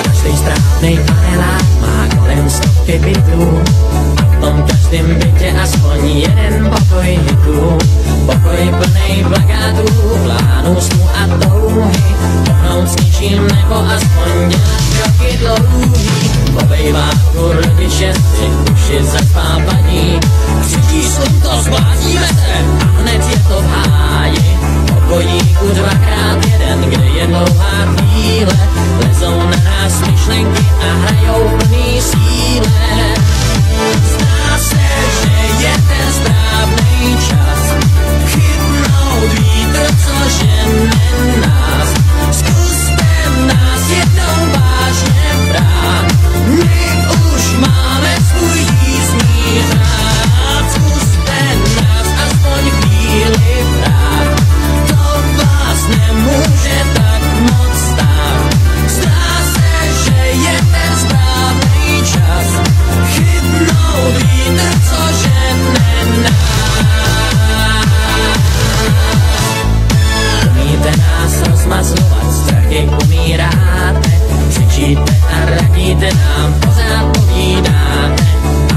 Každý správnej panelák má kolem stovky bytů a v tom každém bytě aspoň jeden pokoj hitů. Pokoj plnej plakátů, plánů, snů a touhy, pohnout s ničím nebo aspoň dělat kroky dlouhý. Obejváku rodiče si uši zaspávaní, křičí slunko, zblázíme se a hned je to v háji. Pokojíku dvakrát jeden, kde je dlouhá chvíle, lezou na nás myšlenky a hrajou plný síle. Zdá se, že je ten správnej čas chytnout vítr, co žene nás. Zkuste nás jednou vážně brát, my už máme svůj jízdní řád. Zkuste nás aspoň chvíli brát, to vás nemůže tak moc stát. Zdá se, že je ten správnej čas chytnout vítr, co žene nás. Umíte nás rozmazlovat, strachy umíráte, křičíte a radíte nám, pořád povídáte,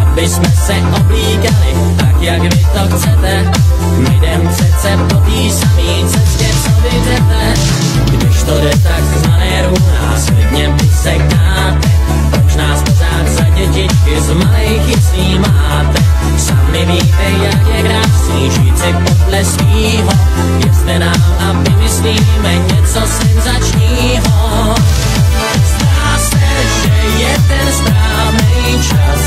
aby jsme se oblíkali tak, jak vy to chcete. My jdem přece po tý samý cestě, co vy jdete. Když to jde tak z manérů, nás klidně vysekáte. Proč nás pořád za dětičky z malých jislí máte? Sami víte, jak je krásný žít si podle svýho. Věřte nám a vymyslíme něco senzačního. Zdá se, že je ten správnej čas